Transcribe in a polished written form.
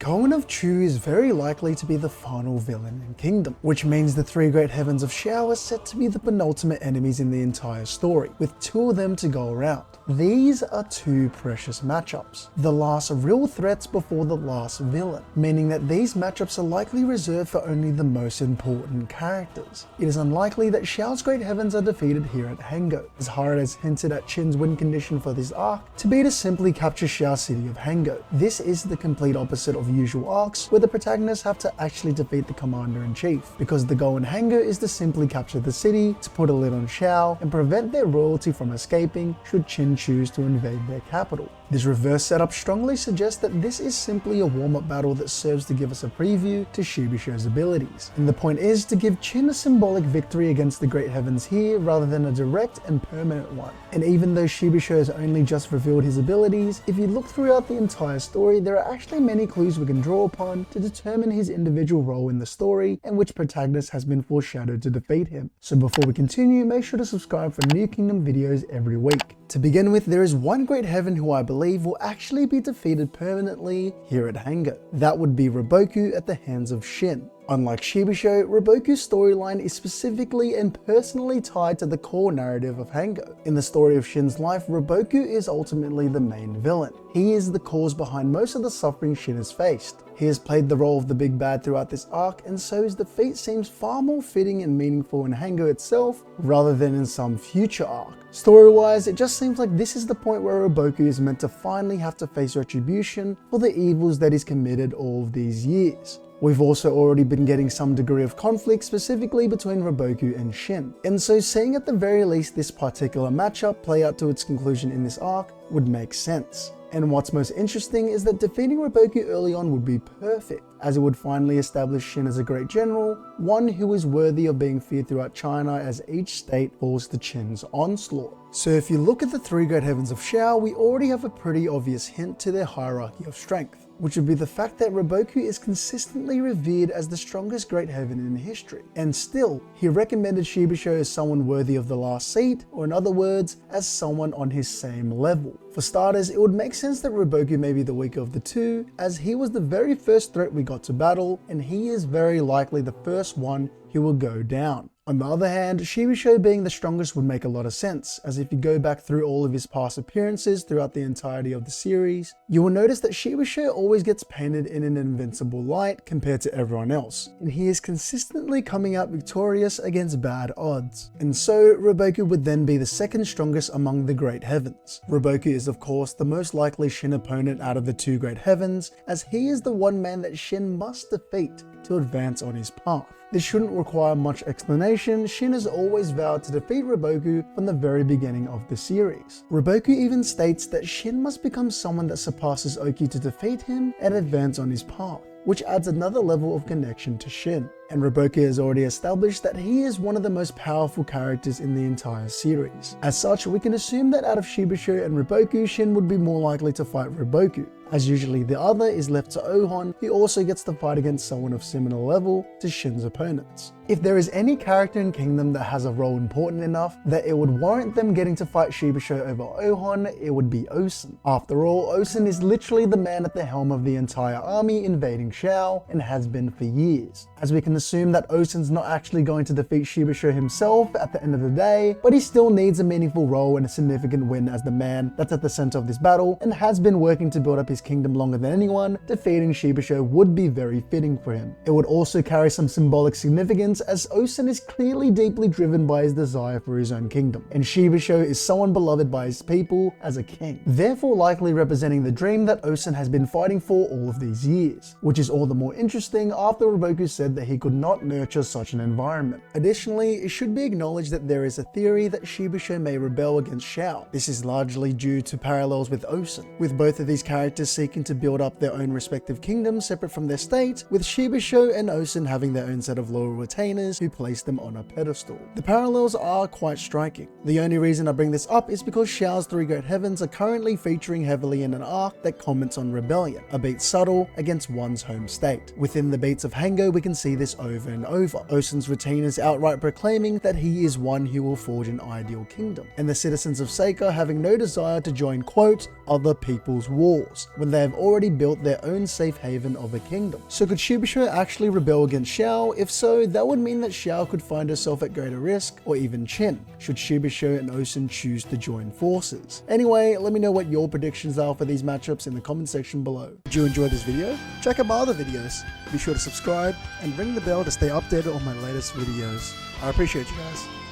Koan of Chu is very likely to be the final villain in Kingdom, which means the three great heavens of Shao are set to be the penultimate enemies in the entire story, with two of them to go around. These are two precious matchups, the last real threats before the last villain, meaning that these matchups are likely reserved for only the most important characters. It is unlikely that Shao's great heavens are defeated here at Hango, as Hara has hinted at Shin's win condition for this arc to be to simply capture Shao's city of Hango. This is the complete opposite of usual arcs, where the protagonists have to actually defeat the commander-in-chief, because the goal in Hango is to simply capture the city, to put a lid on Shao, and prevent their royalty from escaping should Shin choose to invade their capital. This reverse setup strongly suggests that this is simply a warm-up battle that serves to give us a preview to Shibashou's abilities, and the point is to give Shin a symbolic victory against the Great Heavens here rather than a direct and permanent one. And even though Shibashou has only just revealed his abilities, if you look throughout the entire story, there are actually many clues we can draw upon to determine his individual role in the story and which protagonist has been foreshadowed to defeat him. So before we continue, make sure to subscribe for new Kingdom videos every week. To begin with, there is one Great Heaven who I believe will actually be defeated permanently here at Hango. That would be Riboku at the hands of Shin. Unlike Shibashou, Riboku's storyline is specifically and personally tied to the core narrative of Hango. In the story of Shin's life, Riboku is ultimately the main villain. He is the cause behind most of the suffering Shin has faced. He has played the role of the big bad throughout this arc, and so his defeat seems far more fitting and meaningful in Hango itself rather than in some future arc. Story-wise, it just seems like this is the point where Riboku is meant to finally have to face retribution for the evils that he's committed all of these years. We've also already been getting some degree of conflict specifically between Riboku and Shin, and so seeing at the very least this particular matchup play out to its conclusion in this arc would make sense. And what's most interesting is that defeating Riboku early on would be perfect, as it would finally establish Shin as a great general, one who is worthy of being feared throughout China as each state falls to Shin's onslaught. So if you look at the three great heavens of Shao, we already have a pretty obvious hint to their hierarchy of strength, which would be the fact that Riboku is consistently revered as the strongest great heaven in history. And still, he recommended Shibashou as someone worthy of the last seat, or in other words, as someone on his same level. For starters, it would make sense that Riboku may be the weaker of the two, as he was the very first threat we got to battle, and he is very likely the first one who will go down. On the other hand, Shibashou being the strongest would make a lot of sense, as if you go back through all of his past appearances throughout the entirety of the series, you will notice that Shibashou always gets painted in an invincible light compared to everyone else, and he is consistently coming out victorious against bad odds. And so, Riboku would then be the second strongest among the Great Heavens. Riboku is of course the most likely Shin opponent out of the two Great Heavens, as he is the one man that Shin must defeat to advance on his path. This shouldn't require much explanation. Shin has always vowed to defeat Riboku from the very beginning of the series. Riboku even states that Shin must become someone that surpasses Oki to defeat him and advance on his path, which adds another level of connection to Shin. And Riboku has already established that he is one of the most powerful characters in the entire series. As such, we can assume that out of Shibashou and Riboku, Shin would be more likely to fight Riboku, as usually the other is left to Ohon, who also gets to fight against someone of similar level to Shin's opponents. If there is any character in Kingdom that has a role important enough that it would warrant them getting to fight Shibashou over Ohon, it would be Osen. After all, Osen is literally the man at the helm of the entire army invading Shao, and has been for years. As we can assume that Osen's not actually going to defeat Shibashou himself at the end of the day, but he still needs a meaningful role and a significant win as the man that's at the center of this battle, and has been working to build up his kingdom longer than anyone. Defeating Shibashou would be very fitting for him. It would also carry some symbolic significance, as Osen is clearly deeply driven by his desire for his own kingdom, and Shibashou is someone beloved by his people as a king, therefore likely representing the dream that Osen has been fighting for all of these years, which is all the more interesting after Riboku said that he could not nurture such an environment. Additionally, it should be acknowledged that there is a theory that Shibashou may rebel against Shao. This is largely due to parallels with Osen, with both of these characters seeking to build up their own respective kingdoms separate from their state, with Shibashou and Osen having their own set of loyal retainers who place them on a pedestal. The parallels are quite striking. The only reason I bring this up is because Shao's three great heavens are currently featuring heavily in an arc that comments on rebellion, albeit subtle, against one's home state. Within the beats of Hango, we can see this over and over, Osun's retainers outright proclaiming that he is one who will forge an ideal kingdom, and the citizens of Seika having no desire to join, quote, other people's wars, when they have already built their own safe haven of a kingdom. So could Shibashou actually rebel against Xiao? If so, that would mean that Xiao could find herself at greater risk, or even Shin, should Shibashou and Osun choose to join forces. Anyway, let me know what your predictions are for these matchups in the comment section below. Did you enjoy this video? Check out my other videos. Be sure to subscribe and ring the bell to stay updated on my latest videos. I appreciate you guys.